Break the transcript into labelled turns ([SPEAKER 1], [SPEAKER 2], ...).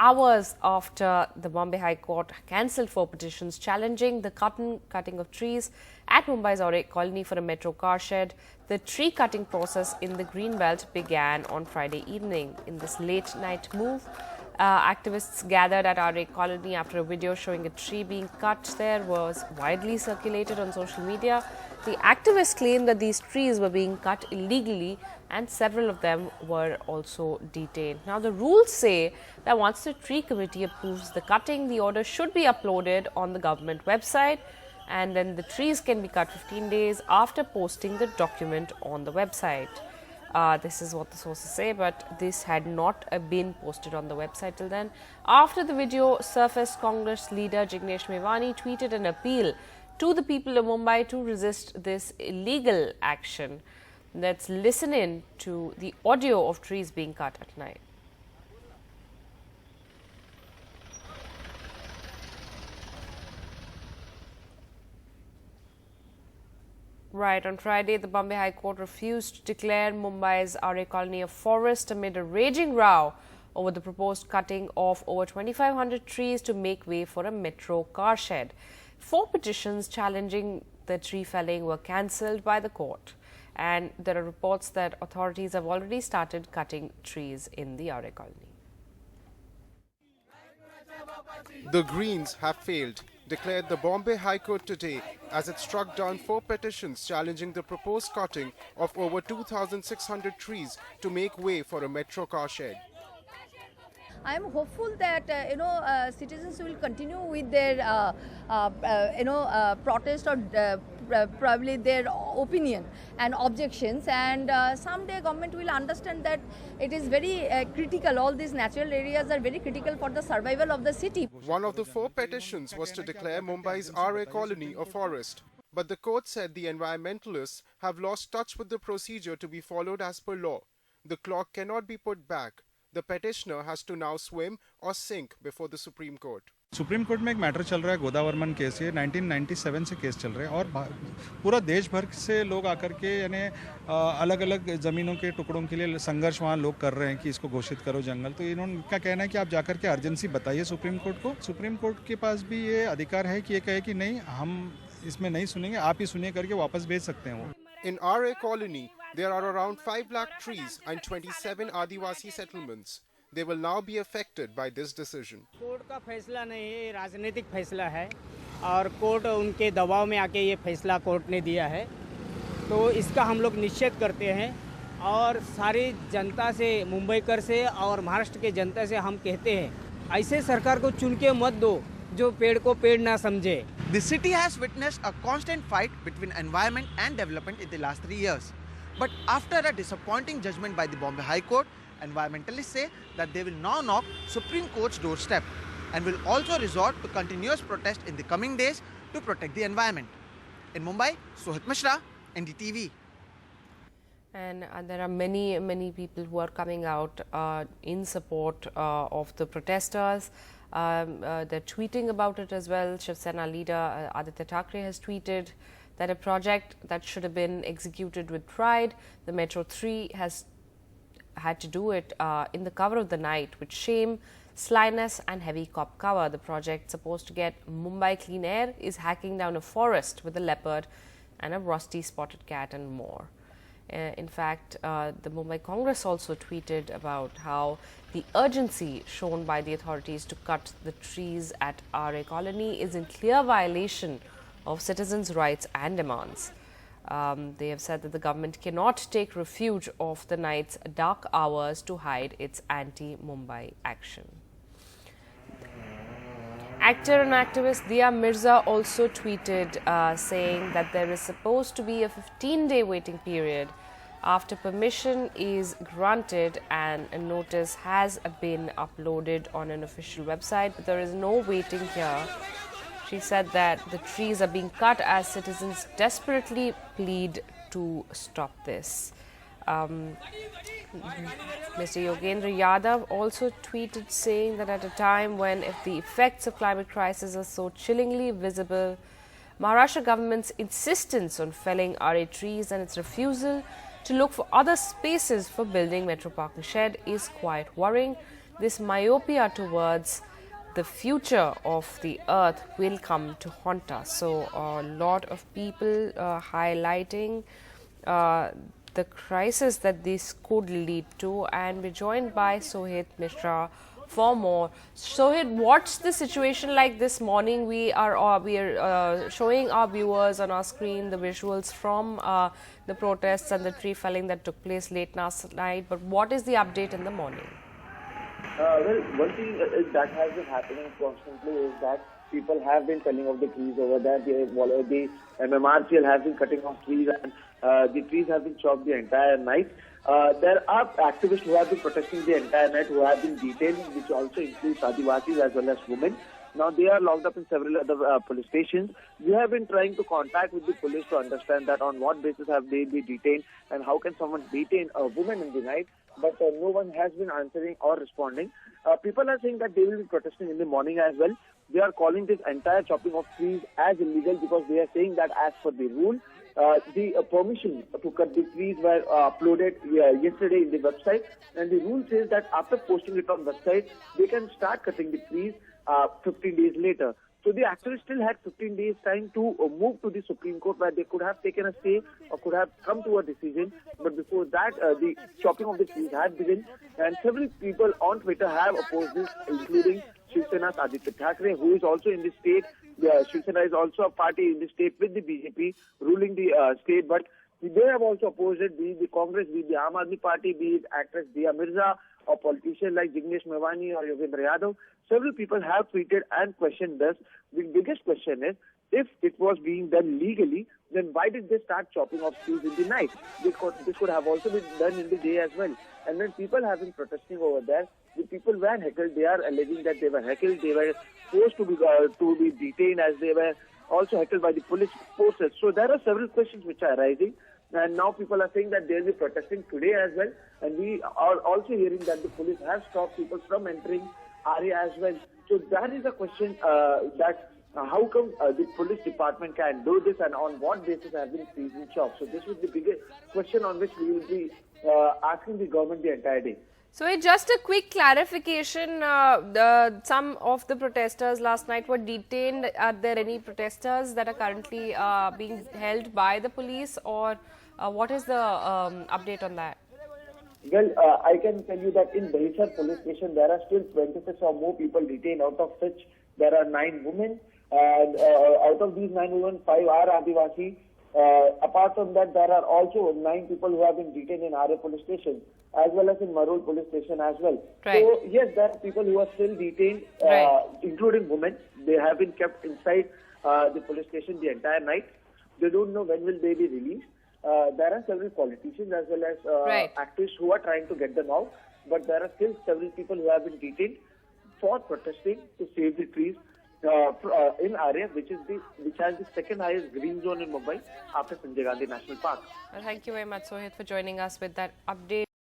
[SPEAKER 1] hours after the Bombay High Court cancelled 4 petitions challenging the cutting of trees at Mumbai's Aarey Colony for a metro car shed. The tree cutting process in the Greenbelt began on Friday evening. In this late night move, activists gathered at Aarey Colony after a video showing a tree being cut there was widely circulated on social media. The activists claimed that these trees were being cut illegally and several of them were also detained. Now, the rules say that once the tree committee approves the cutting, the order should be uploaded on the government website, and then the trees can be cut 15 days after posting the document on the website. This is what the sources say, but this had not been posted on the website till then. After the video surfaced, Congress leader Jignesh Mevani tweeted an appeal to the people of Mumbai to resist this illegal action. Let's listen in to the audio of trees being cut at night. Right, on Friday, the Bombay High Court refused to declare Mumbai's Aarey Colony a forest amid a raging row over the proposed cutting of over 2,500 trees to make way for a metro car shed. 4 petitions challenging the tree felling were cancelled by the court, and there are reports that authorities have already started cutting trees in the Aarey Colony.
[SPEAKER 2] The Greens have failed, declared the Bombay High Court today as it struck down 4 petitions challenging the proposed cutting of over 2,600 trees to make way for a metro car shed.
[SPEAKER 3] I am hopeful that citizens will continue with their protest or probably their opinion and objections, and someday government will understand that it is very critical. All these natural areas are very critical for the survival of the city.
[SPEAKER 2] One of the 4 petitions was to declare Mumbai's Aarey Colony a forest, but the court said the environmentalists have lost touch with the procedure to be followed as per law. The clock cannot be put back. The petitioner has to now swim or sink before the Supreme Court.
[SPEAKER 4] Supreme court में एक matter चल रहा है, Godavarman case, ये 1997 से case चल रहा है और पूरा देश भर से लोग आकर के यानी अलग अलग ज़मीनों के टुकड़ों के लिए संघर्ष वहाँ लोग कर रहे हैं कि इसको घोषित करो जंगल। तो इन्होंने क्या कहना है कि आप जाकर के अर्जेंसी बताइए सुप्रीम कोर्ट को। सुप्रीम कोर्ट के पास भी ये अधिकार है कि ये कहे कि नहीं, हम इसमें नहीं सुनेंगे, आप ही सुनिए करके वापस भेज सकते हैं वो।
[SPEAKER 2] In Aarey Colony, there are around 5 lakh trees and 27 Adivasi settlements. They will now be affected by this decision.
[SPEAKER 5] Court का फैसला नहीं है, ये राजनीतिक फैसला है और कोर्ट उनके दबाव में आके ये फैसला कोर्ट ने दिया है, तो इसका हम लोग निषेध करते हैं और सारी जनता से, मुंबईकर से और महाराष्ट्र के जनता से हम कहते हैं, ऐसे सरकार को चुन के मत दो जो पेड़ को पेड़ ना समझे।
[SPEAKER 6] The city has witnessed a constant fight between environment and development in the last 3 years. But after a disappointing judgment by the Bombay High Court, environmentalists say that they will now knock Supreme Court's doorstep and will also resort to continuous protest in the coming days to protect the environment. In Mumbai, Sohit Mishra, NDTV.
[SPEAKER 1] And there are many people who are coming out in support of the protesters. They're tweeting about it as well. Shiv Sena leader Aditya Thackeray has tweeted that a project that should have been executed with pride, the Metro 3 has had to do it in the cover of the night with shame, slyness and heavy cop cover. The project supposed to get Mumbai clean air is hacking down a forest with a leopard and a rusty spotted cat and more. In fact, the Mumbai Congress also tweeted about how the urgency shown by the authorities to cut the trees at Aarey Colony is in clear violation of citizens' rights and demands. They have said that the government cannot take refuge of the night's dark hours to hide its anti-Mumbai action. Actor and activist Dia Mirza also tweeted saying that there is supposed to be a 15-day waiting period after permission is granted and a notice has been uploaded on an official website, but there is no waiting here. She said that the trees are being cut as citizens desperately plead to stop this. Mr. Yogendra Yadav also tweeted saying that at a time when if the effects of climate crisis are so chillingly visible, Maharashtra government's insistence on felling Aarey trees and its refusal to look for other spaces for building Metro Parking Shed is quite worrying. this myopia towards the future of the earth will come to haunt us. So a lot of people highlighting the crisis that this could lead to, and we're joined by Sohit Mishra for more. Sohit, what's the situation like this morning? We are showing our viewers on our screen the visuals from the protests and the tree felling that took place late last night. But what is the update in the morning?
[SPEAKER 7] Well, one thing that has been happening constantly is that people have been felling off the trees over there. The MMRCL has been cutting off trees, and the trees have been chopped the entire night. There are activists who have been protesting the entire night who have been detained, which also includes Adivasis as well as women. Now they are locked up in several other police stations. We have been trying to contact with the police to understand that on what basis have they been detained and how can someone detain a woman in the night. But no one has been answering or responding. People are saying that they will be protesting in the morning as well. They are calling this entire chopping of trees as illegal because they are saying that as per the rule, the permission to cut the trees were uploaded yesterday in the website, and the rule says that after posting it on the website, they can start cutting the trees 15 days later. So the activists still had 15 days time to move to the Supreme Court, where they could have taken a stay or could have come to a decision. But before that, the chopping of the trees had begun, and several people on Twitter have opposed this, including Shiv Sena's Aditya Thackeray, who is also in the state. Shiv Sena is also a party in the state with the BJP ruling the state, but they have also opposed it, be it the Congress, be it the Aam Aadmi Party, be it actress Diya Mirza, or politicians like Jignesh Mevani or Yogendra Yadav. Several people have tweeted and questioned this. The biggest question is, if it was being done legally, then why did they start chopping off trees in the night? This could have also been done in the day as well. And when people have been protesting over there, the people were heckled. They are alleging that they were heckled. They were forced to be detained, as they were also heckled by the police forces. So there are several questions which are arising. And now people are saying that they will be protesting today as well. And we are also hearing that the police have stopped people from entering Aarey as well. So that is a question that how come the police department can do this, and on what basis have been trees and chopped? So this is the biggest question on which we will be asking the government the entire day.
[SPEAKER 1] So just a quick clarification, some of the protesters last night were detained. Are there any protesters that are currently being held by the police, or what is the update on that?
[SPEAKER 7] Well, I can tell you that in Dahisar police station there are still 26 or more people detained, out of which there are 9 women, and out of these 9 women, 5 are Adivasi. Apart from that, there are also 9 people who have been detained in Aarey police station, as well as in Marul police station as well.
[SPEAKER 1] Right.
[SPEAKER 7] So yes, there are people who are still detained,
[SPEAKER 1] right,
[SPEAKER 7] including women. They have been kept inside the police station the entire night. They don't know when will they be released. There are several politicians as well as
[SPEAKER 1] right,
[SPEAKER 7] activists who are trying to get them out, but there are still several people who have been detained for protesting to save the trees in Aarey, which has the second highest green zone in Mumbai after Sanjay Gandhi National Park.
[SPEAKER 1] Well, thank you very much, Sohit, for joining us with that update.